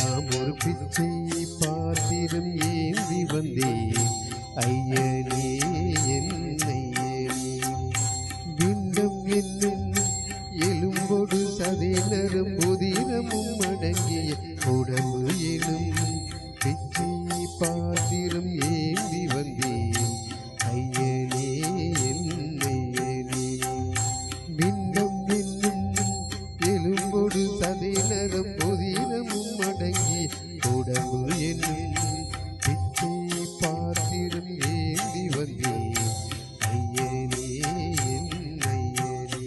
நாம் ஒரு பிச்சை பாத்திரம் ஏந்தி வந்தேன் ஐயனே என் ஐயனே. பிண்டம் என்னும் எலும்பொடு சதை நரம்புதிரமும் அடங்கிய உடம்பு எனும் பிச்சை பாத்திரம் ஏந்தி வந்தேன் ஐயனே என் ஐயனே. பிண்டம் என்னும் எலும்பொடு சதை நரம்புதிரமும் அடங்கிய உடம்பு என்னும் பிச்சை பாத்திரம் ஏந்தி வந்தேன் ஐயனே என் ஐயனே.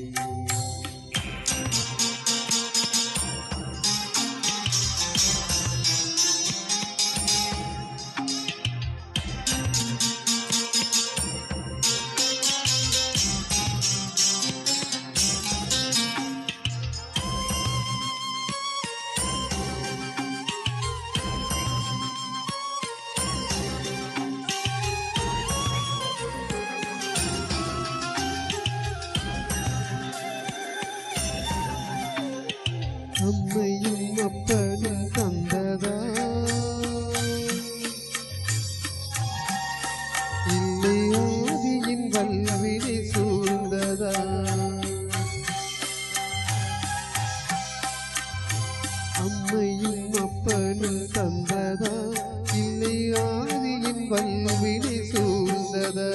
அம்மையும் அப்பனும் தந்ததா இல்லை ஆதியின் வல்வினை சூழ்ந்ததா? அம்மையும் அப்பனும் தந்ததா இல்லை ஆதியின் வல்வினை சூழ்ந்ததா?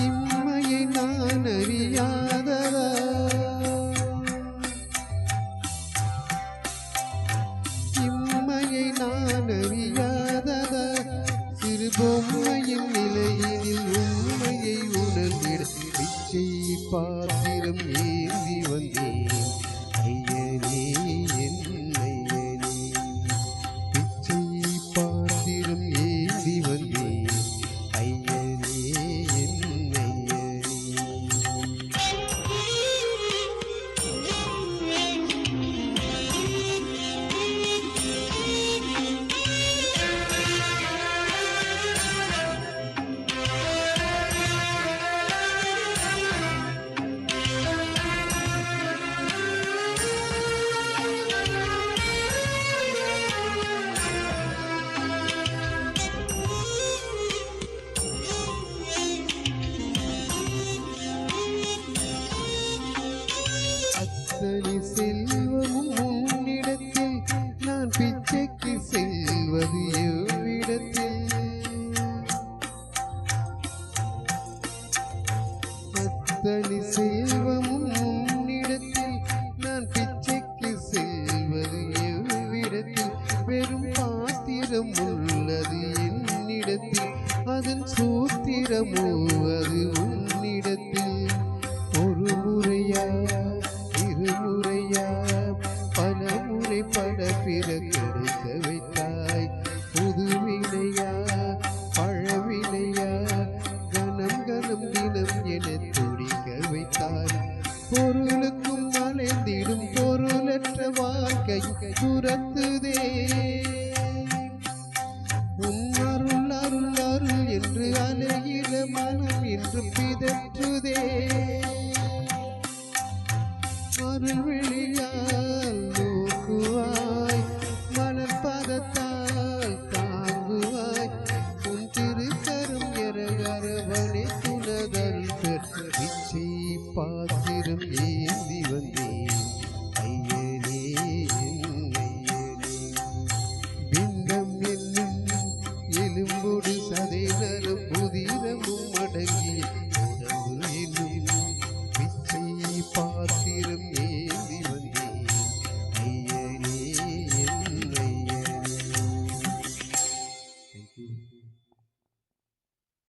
இம்மையை நான் அறியாததா? நான் அறியாததா? சிறு பொம்மையின் நிலையினில் உண்மையை உணர்ந்திட பிச்சை பாத்திரம் ஏந்தி வந்தேன் ஐயனே என் ஐயனே. பிச்சை பாத்திரம் ஏந்தி வந்தேன் ஐயனே என் ஐயனே. அத்தனை செல்வமும் உன்னிடத்தில் நான் பிச்சைக்கு செல்வது எவ்விடத்தில்? அத்தனை செல்வமும் உன்னிடத்தில் நான் பிச்சைக்கு செல்வது எவ்விடத்தில்? வெறும் பாத்திரம் உள்ளது என்னிடத்தில், அதன் சூத்திரமோ அது உன்னிடத்தில். ஒரு முறையா இருமுறையா பல முறை பட பிற கிடைக்க வைத்தாய். புதுவினையா பழவினையா கணம் கணம் தினம் என துடிக்க வைத்தாய். பொருளுக்கும் அலைந்திடும் பொருளற்ற வாழ்க்கை துரத்துதே. உன் அருள் அருள் அருள் என்று அலைகிற மனம் என்று பிதற்றுதே. அருள் விழியால் நோக்குவாய், மலர் பதத்தால் தாங்குவாய். உன் திருக்கரம் எரகரவனை துணதருள் பெற்ற பிச்சை பாத்திரம் ஏந்தி வந்தேன் ஐயனே என் ஐயனே.